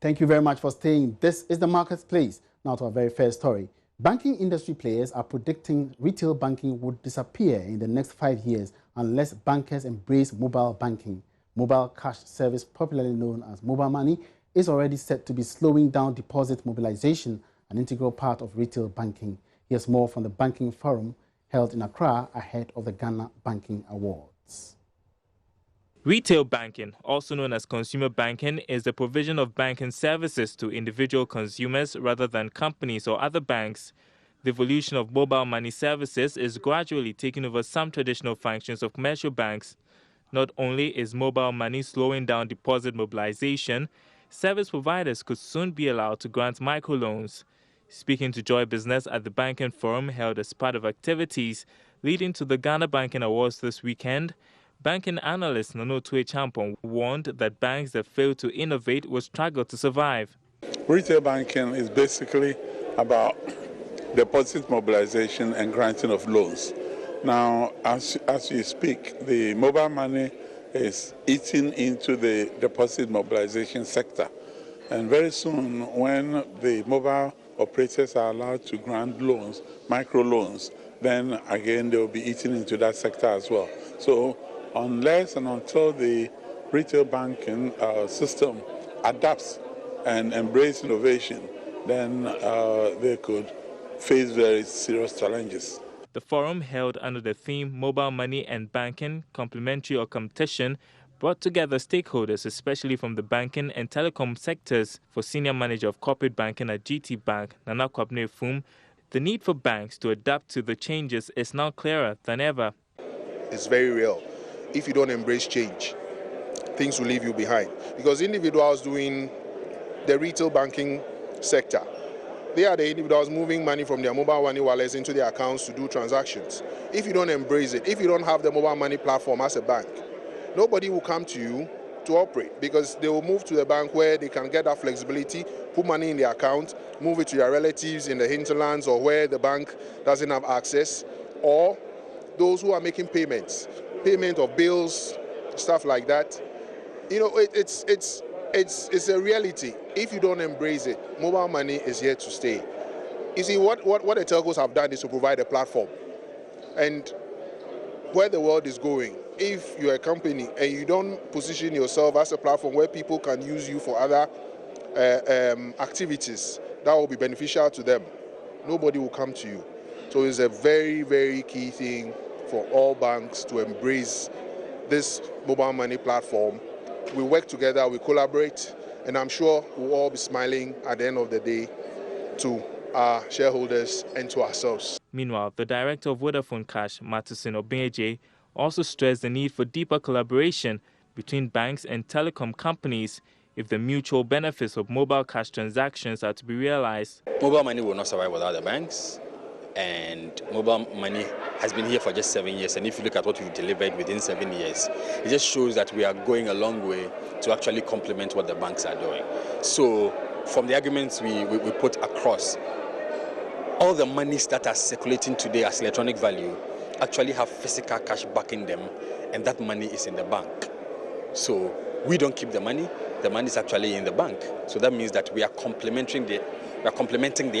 Thank you very much for staying. This is the Marketplace. Now to our very first story. Banking industry players are predicting retail banking would disappear in the next 5 years unless bankers embrace mobile banking. Mobile cash service, popularly known as mobile money, is already set to be slowing down deposit mobilization, an integral part of retail banking. Here's more from the Banking Forum held in Accra ahead of the Ghana Banking Awards. Retail banking, also known as consumer banking, is the provision of banking services to individual consumers rather than companies or other banks. The evolution of mobile money services is gradually taking over some traditional functions of commercial banks. Not only is mobile money slowing down deposit mobilization, service providers could soon be allowed to grant microloans. Speaking to Joy Business at the Banking Forum held as part of activities leading to the Ghana Banking Awards this weekend, banking analyst Nono Tue Champon warned that banks that fail to innovate will struggle to survive. Retail banking is basically about deposit mobilization and granting of loans. Now, as you speak, the mobile money is eating into the deposit mobilization sector. And very soon, when the mobile operators are allowed to grant loans, microloans, then again they will be eating into that sector as well. So unless and until the retail banking system adapts and embrace innovation, then they could face very serious challenges. The forum, held under the theme Mobile Money and Banking, Complementary or Competition, brought together stakeholders, especially from the banking and telecom sectors. For Senior Manager of Corporate Banking at GT Bank, Nana Kwabne Fum, the need for banks to adapt to the changes is now clearer than ever. It's very real. If you don't embrace change, things will leave you behind. Because individuals doing the retail banking sector, they are the individuals moving money from their mobile money wallets into their accounts to do transactions. If you don't embrace it, if you don't have the mobile money platform as a bank, nobody will come to you to operate, because they will move to the bank where they can get that flexibility, put money in their account, move it to their relatives in the hinterlands or where the bank doesn't have access, or those who are making payments, payment of bills, stuff like that. You know, it's a reality. If you don't embrace it, mobile money is here to stay. You see, what the telcos have done is to provide a platform. And where the world is going, if you're a company and you don't position yourself as a platform where people can use you for other activities that will be beneficial to them, nobody will come to you. So it's a very, very key thing for all banks to embrace this mobile money platform. We work together, we collaborate, and I'm sure we'll all be smiling at the end of the day to our shareholders and to ourselves. Meanwhile, the director of Vodafone Cash, Matusin Obenje, also stressed the need for deeper collaboration between banks and telecom companies if the mutual benefits of mobile cash transactions are to be realized. Mobile money will not survive without the banks, and mobile money has been here for just 7 years, and if you look at what we've delivered within 7 years, it just shows that we are going a long way to actually complement what the banks are doing. So from the arguments we put across, all the monies that are circulating today as electronic value actually have physical cash backing them, and that money is in the bank. So we don't keep the money is actually in the bank. So that means that we are complementing the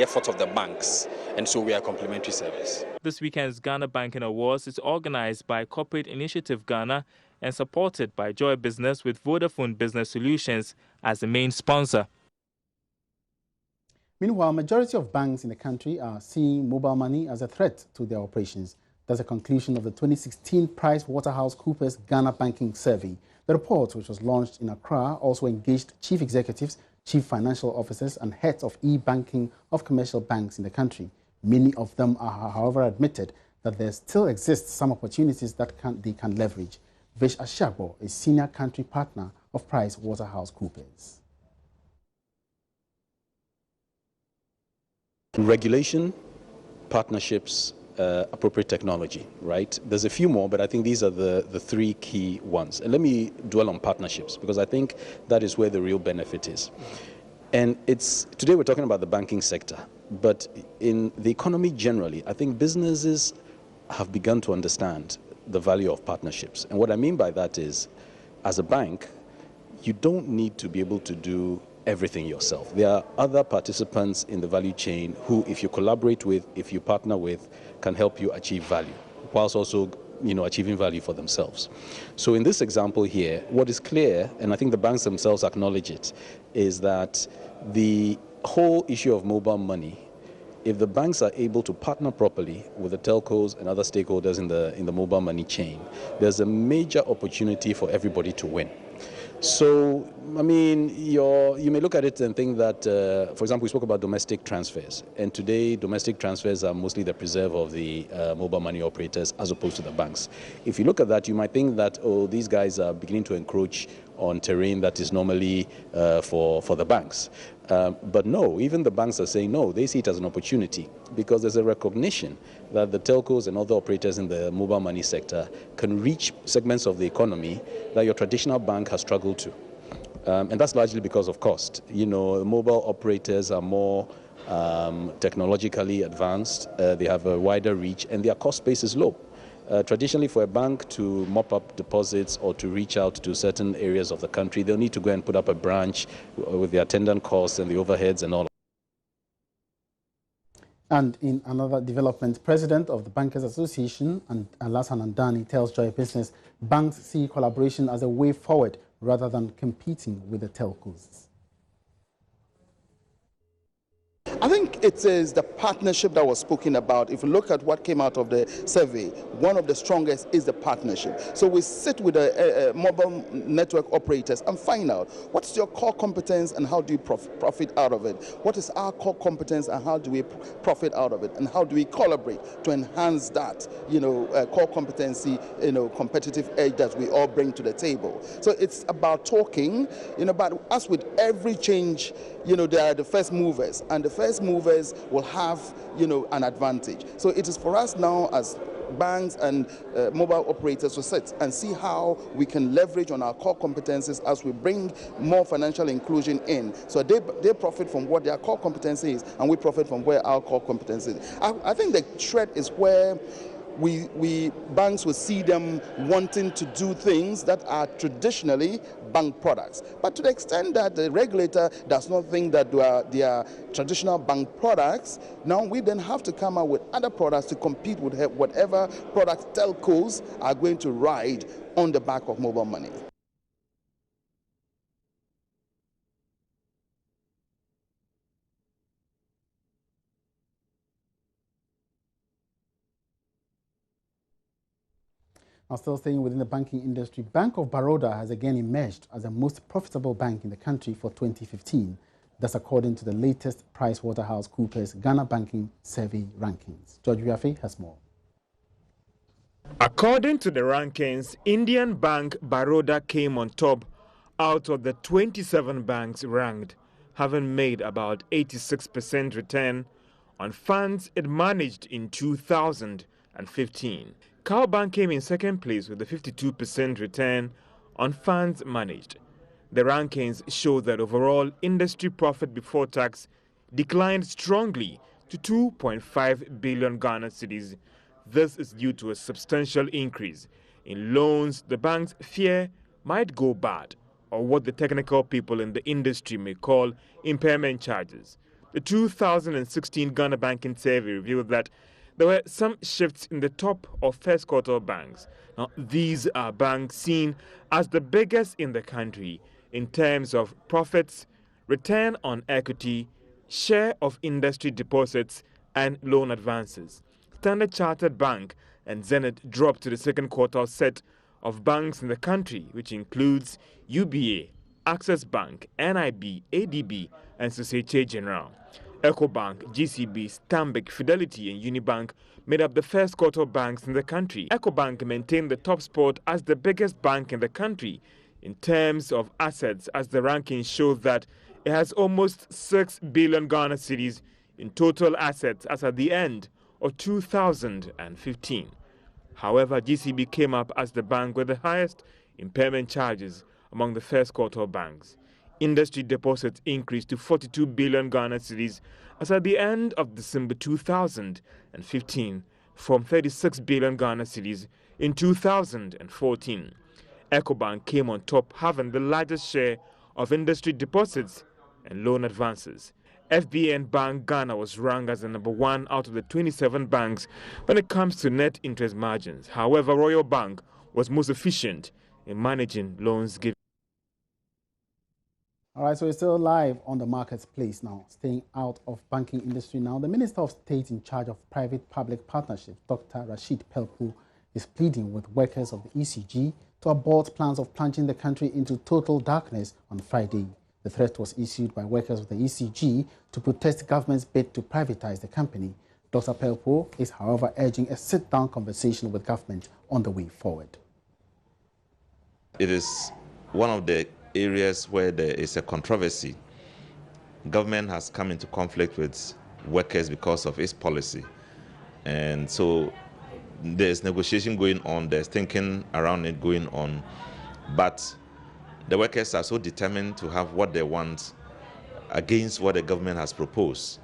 efforts of the banks, and so we are a complementary service. This weekend's Ghana Banking Awards is organized by Corporate Initiative Ghana and supported by Joy Business, with Vodafone Business Solutions as the main sponsor. Meanwhile, majority of banks in the country are seeing mobile money as a threat to their operations. That's a conclusion of the 2016 PricewaterhouseCoopers Ghana Banking Survey. The report, which was launched in Accra, also engaged chief executives, chief financial officers and heads of e-banking of commercial banks in the country. Many of them are, however, admitted that there still exists some opportunities that they can leverage. Vish Ashabo is senior country partner of PricewaterhouseCoopers. Regulation, partnerships, appropriate technology, right? There's a few more, but I think these are the three key ones. And let me dwell on partnerships, because I think that is where the real benefit is. And today we're talking about the banking sector, but in the economy generally, I think businesses have begun to understand the value of partnerships. And what I mean by that is, as a bank, you don't need to be able to do everything yourself. There are other participants in the value chain who, if you collaborate with, if you partner with, can help you achieve value, whilst also achieving value for themselves. So in this example here, what is clear, and I think the banks themselves acknowledge it, is that the whole issue of mobile money, if the banks are able to partner properly with the telcos and other stakeholders in the mobile money chain, there's a major opportunity for everybody to win. So, I mean, you may look at it and think that, for example, we spoke about domestic transfers. And today, domestic transfers are mostly the preserve of the mobile money operators as opposed to the banks. If you look at that, you might think that, oh, these guys are beginning to encroach on terrain that is normally for the banks. But no, even the banks are saying no, they see it as an opportunity because there's a recognition that the telcos and other operators in the mobile money sector can reach segments of the economy that your traditional bank has struggled to. And that's largely because of cost. Mobile operators are more technologically advanced, they have a wider reach, and their cost base is low. Traditionally, for a bank to mop up deposits or to reach out to certain areas of the country, they'll need to go and put up a branch with the attendant costs and the overheads and all. And in another development, President of the Bankers Association, Alassane Andani, tells Joy Business banks see collaboration as a way forward rather than competing with the telcos. I think it is the partnership that was spoken about. If you look at what came out of the survey, one of the strongest is the partnership. So we sit with the mobile network operators and find out what's your core competence and how do you profit out of it? What is our core competence and how do we profit out of it? And how do we collaborate to enhance that, core competency, competitive edge that we all bring to the table? So it's about talking, but as with every change, there are the first movers, and the first movers will have, an advantage. So it is for us now as banks and mobile operators to sit and see how we can leverage on our core competencies as we bring more financial inclusion in. So they profit from what their core competency is, and we profit from where our core competency is. I think the threat is where we banks will see them wanting to do things that are traditionally bank products. But to the extent that the regulator does not think that they are traditional bank products, now we then have to come out with other products to compete with whatever products telcos are going to ride on the back of mobile money. Now, still staying within the banking industry, Bank of Baroda has again emerged as the most profitable bank in the country for 2015. That's according to the latest PricewaterhouseCoopers Ghana Banking Survey rankings. George Wiafe has more. According to the rankings, Indian bank Baroda came on top out of the 27 banks ranked, having made about 86% return on funds it managed in 2015. Cowbank came in second place with a 52% return on funds managed. The rankings show that overall industry profit before tax declined strongly to 2.5 billion Ghana cedis. This is due to a substantial increase in loans the banks fear might go bad, or what the technical people in the industry may call impairment charges. The 2016 Ghana Banking Survey revealed that there were some shifts in the top of first quartile banks. Now, these are banks seen as the biggest in the country in terms of profits, return on equity, share of industry deposits, and loan advances. Standard Chartered Bank and Zenith dropped to the second quartile set of banks in the country, which includes UBA, Access Bank, NIB, ADB, and Societe Generale. Ecobank, GCB, Stanbic, Fidelity, and Unibank made up the first quartile banks in the country. Ecobank maintained the top spot as the biggest bank in the country in terms of assets, as the rankings show that it has almost 6 billion Ghana cedis in total assets as at the end of 2015. However, GCB came up as the bank with the highest impairment charges among the first quartile banks. Industry deposits increased to 42 billion Ghana cedis as at the end of December 2015 from 36 billion Ghana cedis in 2014. Ecobank came on top, having the largest share of industry deposits and loan advances. FBN Bank Ghana was ranked as the number 1 out of the 27 banks when it comes to net interest margins. However, Royal Bank was most efficient in managing loans given. All right, so we're still live on the marketplace now, staying out of banking industry now. The Minister of State in charge of private-public partnerships, Dr. Rashid Pelpu, is pleading with workers of the ECG to abort plans of plunging the country into total darkness on Friday. The threat was issued by workers of the ECG to protest the government's bid to privatize the company. Dr. Pelpu is, however, urging a sit-down conversation with government on the way forward. It is one of the areas where there is a controversy. Government has come into conflict with workers because of its policy. And so there's negotiation going on, there's thinking around it going on. But the workers are so determined to have what they want against what the government has proposed.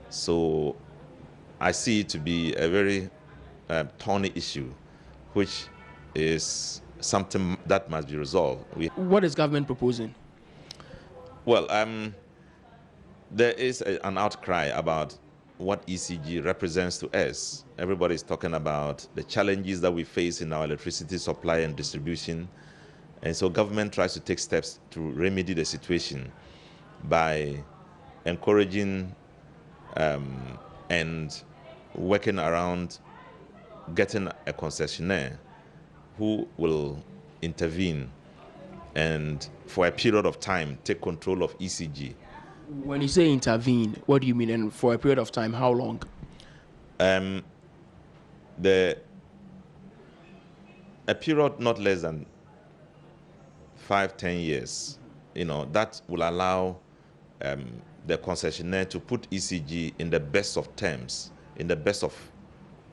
So I see it to be a very thorny issue, which is something that must be resolved. What is government proposing? Well, there is an outcry about what ECG represents to us. Everybody is talking about the challenges that we face in our electricity supply and distribution. And so government tries to take steps to remedy the situation by encouraging and working around getting a concessionaire who will intervene and for a period of time take control of ECG. When you say intervene, what do you mean, and for a period of time, how long? A period not less than 5-10 years, that will allow the concessionaire to put ECG in the best of terms, in the best of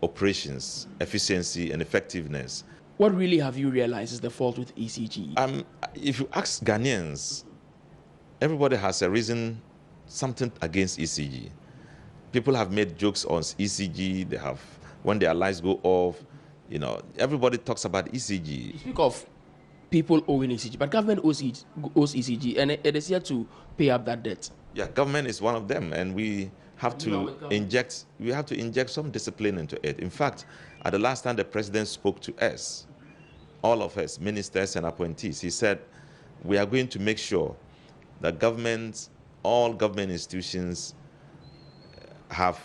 operations, efficiency and effectiveness. What really have you realized is the fault with ECG? If you ask Ghanaians, everybody has a reason, something against ECG. People have made jokes on ECG. They have, when their lights go off, everybody talks about ECG. You speak of people owing ECG, but government owes ECG, and it is here to pay up that debt. Yeah, government is one of them, and we have to inject some discipline into it. In fact, at the last time the president spoke to us, all of us, ministers and appointees, he said, we are going to make sure that all government institutions have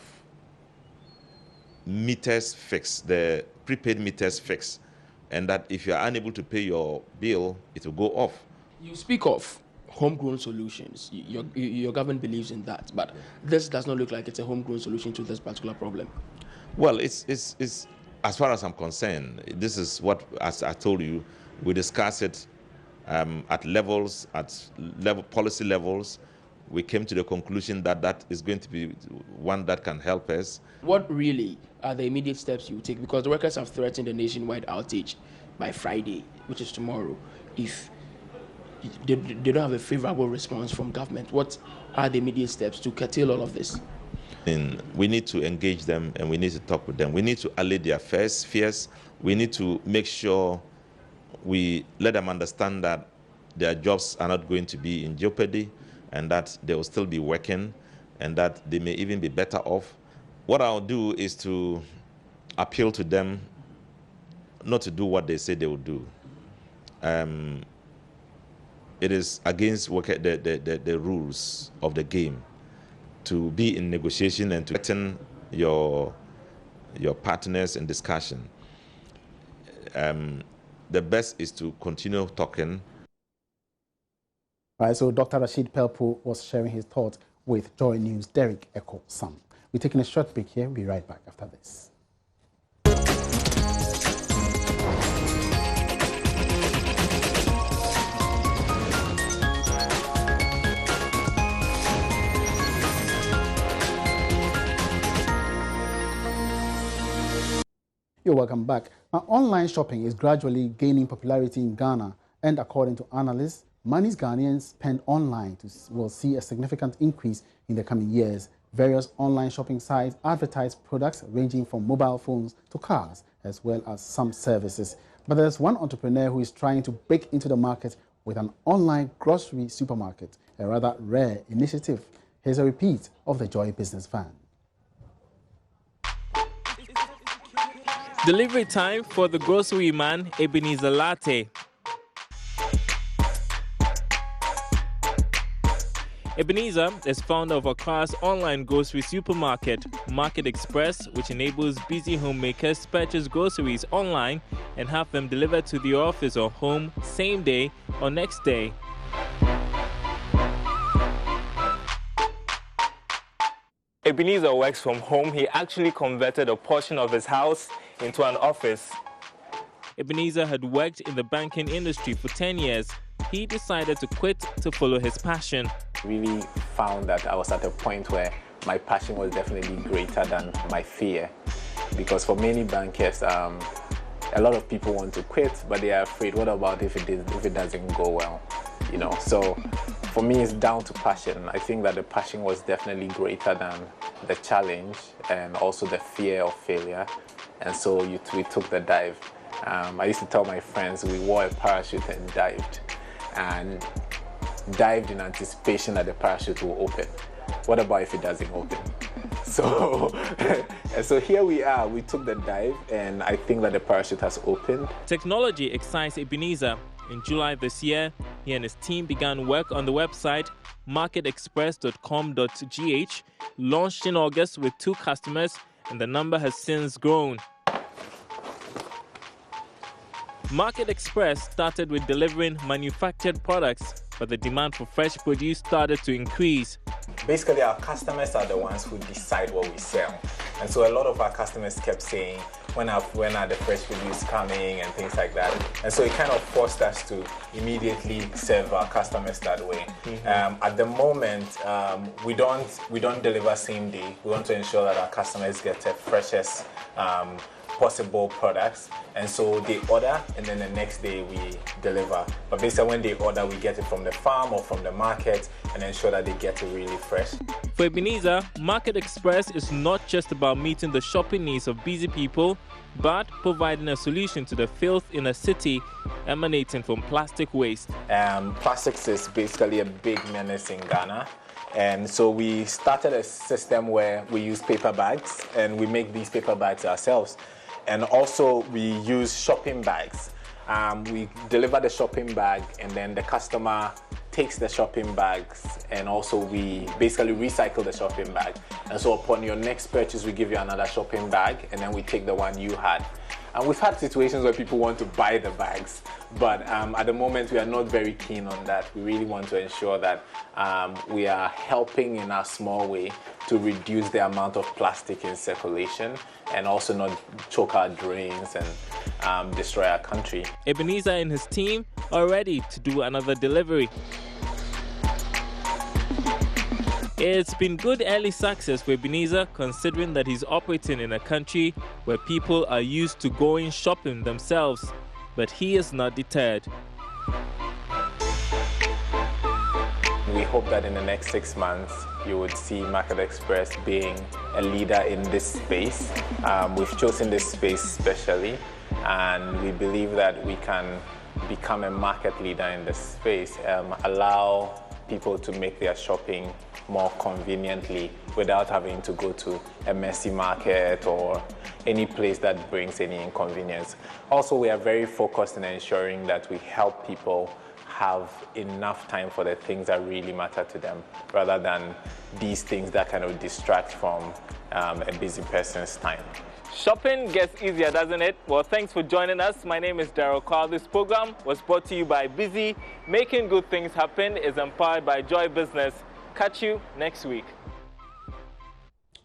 meters fixed, the prepaid meters fixed, and that if you are unable to pay your bill, it will go off. You speak of homegrown solutions. Your government believes in that, but this does not look like it's a homegrown solution to this particular problem. Well, it's as far as I'm concerned, this is what, as I told you, we discuss it at policy levels. We came to the conclusion that that is going to be one that can help us. What really are the immediate steps you take? Because the workers have threatened a nationwide outage by Friday, which is tomorrow, if they don't have a favorable response from government. What are the immediate steps to curtail all of this? And we need to engage them and we need to talk with them. We need to allay their fears. We need to make sure we let them understand that their jobs are not going to be in jeopardy and that they will still be working and that they may even be better off. What I'll do is to appeal to them not to do what they say they will do. It is against the rules of the game to be in negotiation and to threaten your partners in discussion. The best is to continue talking. All right, so Dr. Rashid Pelpu was sharing his thoughts with Joy News' Derek Echo Sam. We're taking a short break here. We'll be right back after this. You're welcome back. Now, online shopping is gradually gaining popularity in Ghana, and according to analysts, monies Ghanaians spend online will see a significant increase in the coming years. Various online shopping sites advertise products ranging from mobile phones to cars, as well as some services. But there's one entrepreneur who is trying to break into the market with an online grocery supermarket, a rather rare initiative. Here's a repeat of the Joy Business Van. Delivery time for the grocery man, Ebenezer Latte. Ebenezer is founder of Accra's online grocery supermarket, Market Express, which enables busy homemakers to purchase groceries online and have them delivered to the office or home same day or next day. Ebenezer works from home. He actually converted a portion of his house into an office. Ebenezer had worked in the banking industry for 10 years. He decided to quit to follow his passion. Really found that I was at a point where my passion was definitely greater than my fear, because for many bankers, a lot of people want to quit, but they are afraid. What about if it doesn't go well? You know. So for me, it's down to passion. I think that the passion was definitely greater than the challenge and also the fear of failure, and so we took the dive. I used to tell my friends we wore a parachute and dived in anticipation that the parachute will open. What about if it doesn't open? So, so here we are. We took the dive, and I think that the parachute has opened. Technology excites Ebenezer. In July this year, he and his team began work on the website marketexpress.com.gh, launched in August with 2 customers, and the number has since grown. Market Express started with delivering manufactured products, but the demand for fresh produce started to increase. Basically, our customers are the ones who decide what we sell. And so a lot of our customers kept saying, when are the fresh produce coming and things like that. And so it kind of forced us to immediately serve our customers that way. At the moment, we don't deliver same day. We want to ensure that our customers get the freshest possible products, and so they order, and then the next day we deliver. But basically when they order, we get it from the farm or from the market and ensure that they get it really fresh. For Ebenezer, Market Express is not just about meeting the shopping needs of busy people, but providing a solution to the filth in a city emanating from plastic waste. Plastics is basically a big menace in Ghana. And so we started a system where we use paper bags, and we make these paper bags ourselves. And also we use shopping bags. We deliver the shopping bag, and then the customer takes the shopping bags, and also we basically recycle the shopping bag. And so upon your next purchase, we give you another shopping bag, and then we take the one you had. And we've had situations where people want to buy the bags, but at the moment we are not very keen on that. We really want to ensure that we are helping in our small way to reduce the amount of plastic in circulation, and also not choke our drains and destroy our country. Ebenezer and his team are ready to do another delivery. It's been good early success for Ebenezer, considering that he's operating in a country where people are used to going shopping themselves. But he is not deterred. We hope that in the next 6 months, you would see Market Express being a leader in this space. We've chosen this space specially, and we believe that we can become a market leader in this space, allow people to make their shopping more conveniently without having to go to a messy market or any place that brings any inconvenience. Also, we are very focused in ensuring that we help people have enough time for the things that really matter to them, rather than these things that kind of distract from a busy person's time. Shopping gets easier, doesn't it? Well, thanks for joining us. My name is Daryl Carl. This program was brought to you by Busy. Making good things happen is empowered by Joy Business. Catch you next week.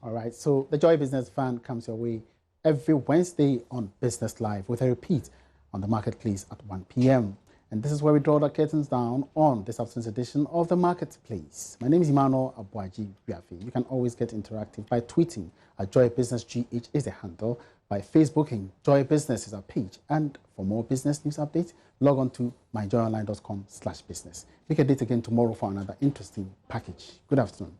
All right, so the Joy Business Van comes your way every Wednesday on Business Live, with a repeat on the Marketplace at 1 p.m. And this is where we draw the curtains down on this afternoon's edition of the Marketplace. My name is Emmanuel Abuaji Biafi. You can always get interactive by tweeting at Joy Business GH is the handle, by Facebooking Joy Business is our page, and for more business news updates, log on to myjoyonline.com/business. Make a date again tomorrow for another interesting package. Good afternoon.